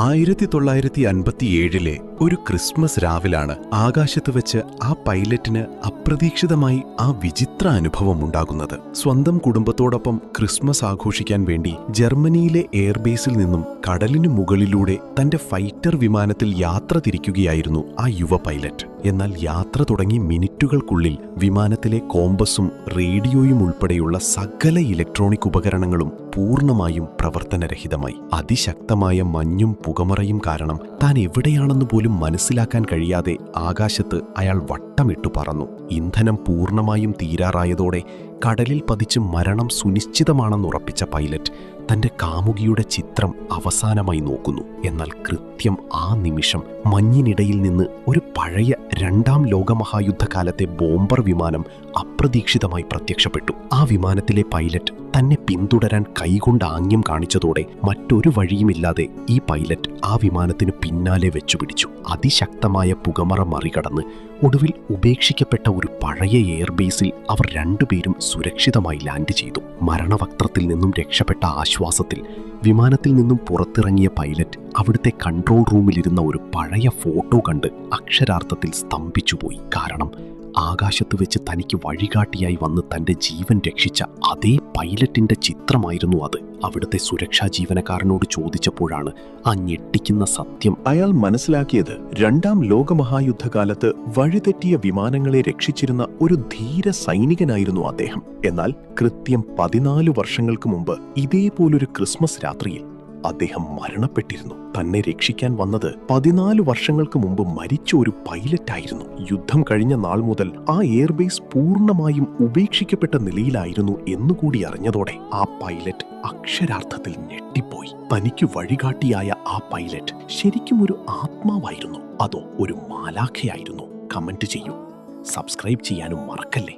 1957 ഒരു ക്രിസ്മസ് രാവിലാണ് ആകാശത്ത് വെച്ച് ആ പൈലറ്റിന് അപ്രതീക്ഷിതമായി ആ വിചിത്ര അനുഭവം ഉണ്ടാകുന്നത്. സ്വന്തം കുടുംബത്തോടൊപ്പം ക്രിസ്മസ് ആഘോഷിക്കാൻ വേണ്ടി ജർമ്മനിയിലെ എയർബേസിൽ നിന്നും കടലിനു മുകളിലൂടെ തന്റെ ഫൈറ്റർ വിമാനത്തിൽ യാത്ര തിരിക്കുകയായിരുന്നു ആ യുവ പൈലറ്റ്. എന്നാൽ യാത്ര തുടങ്ങി മിനിറ്റുകൾക്കുള്ളിൽ വിമാനത്തിലെ കോമ്പസും റേഡിയോയും ഉൾപ്പെടെയുള്ള സകല ഇലക്ട്രോണിക് ഉപകരണങ്ങളും പൂർണ്ണമായും പ്രവർത്തനരഹിതമായി. അതിശക്തമായ മഞ്ഞും പുകമറയും കാരണം താൻ എവിടെയാണെന്ന് പോലും മനസ്സിലാക്കാൻ കഴിയാതെ ആകാശത്ത് അയാൾ വട്ടമിട്ടു പറന്നു. ഇന്ധനം പൂർണ്ണമായും തീരാറായതോടെ കടലിൽ പതിച്ച് മരണം സുനിശ്ചിതമാണെന്നുറപ്പിച്ച പൈലറ്റ് തന്റെ കാമുകിയുടെ ചിത്രം അവസാനമായി നോക്കുന്നു. എന്നാൽ കൃത്യം ആ നിമിഷം മഞ്ഞിനിടയിൽ നിന്ന് ഒരു പഴയ രണ്ടാം ലോകമഹായുദ്ധകാലത്തെ ബോംബർ വിമാനം അപ്രതീക്ഷിതമായി പ്രത്യക്ഷപ്പെട്ടു. ആ വിമാനത്തിലെ പൈലറ്റ് തന്നെ പിന്തുടരാൻ കൈകൊണ്ട് ആംഗ്യം കാണിച്ചതോടെ മറ്റൊരു വഴിയുമില്ലാതെ ഈ പൈലറ്റ് ആ വിമാനത്തിന് പിന്നാലെ വെച്ചുപിടിച്ചു. അതിശക്തമായ പുകമറ മറികടന്ന് ഒടുവിൽ ഉപേക്ഷിക്കപ്പെട്ട ഒരു പഴയ എയർബേസിൽ അവർ രണ്ടുപേരും സുരക്ഷിതമായി ലാൻഡ് ചെയ്തു. മരണവക്ത്രത്തിൽ നിന്നും രക്ഷപ്പെട്ട ആശ്വാസത്തിൽ വിമാനത്തിൽ നിന്നും പുറത്തിറങ്ങിയ പൈലറ്റ് അവിടുത്തെ കൺട്രോൾ റൂമിലിരുന്ന ഒരു പഴയ ഫോട്ടോ കണ്ട് അക്ഷരാർത്ഥത്തിൽ സ്തംഭിച്ചുപോയി. കാരണം ആകാശത്ത് വെച്ച് തനിക്ക് വഴികാട്ടിയായി വന്ന് തന്റെ ജീവൻ രക്ഷിച്ച അതേ പൈലറ്റിന്റെ ചിത്രമായിരുന്നു അത്. അവിടുത്തെ സുരക്ഷാ ജീവനക്കാരനോട് ചോദിച്ചപ്പോഴാണ് ആ ഞെട്ടിക്കുന്ന സത്യം അയാൾ മനസ്സിലാക്കിയത്. രണ്ടാം ലോകമഹായുദ്ധകാലത്ത് വഴിതെറ്റിയ വിമാനങ്ങളെ രക്ഷിച്ചിരുന്ന ഒരു ധീര സൈനികനായിരുന്നു അദ്ദേഹം. എന്നാൽ കൃത്യം 14 വർഷങ്ങൾക്ക് മുമ്പ് ഇതേപോലൊരു ക്രിസ്മസ് രാത്രിയിൽ അദ്ദേഹം മരണപ്പെട്ടിരുന്നു. തന്നെ രക്ഷിക്കാൻ വന്നത് 14 വർഷങ്ങൾക്ക് മുമ്പ് മരിച്ച ഒരു പൈലറ്റായിരുന്നു. യുദ്ധം കഴിഞ്ഞ നാൾ മുതൽ ആ എയർബേസ് പൂർണ്ണമായും ഉപേക്ഷിക്കപ്പെട്ട നിലയിലായിരുന്നു എന്നുകൂടി അറിഞ്ഞതോടെ ആ പൈലറ്റ് അക്ഷരാർത്ഥത്തിൽ ഞെട്ടിപ്പോയി. തനിക്ക് വഴികാട്ടിയായ ആ പൈലറ്റ് ശരിക്കും ഒരു ആത്മാവായിരുന്നു, അതോ ഒരു മാലാഖയായിരുന്നു? കമന്റ് ചെയ്യൂ, സബ്സ്ക്രൈബ് ചെയ്യാനും മറക്കല്ലേ.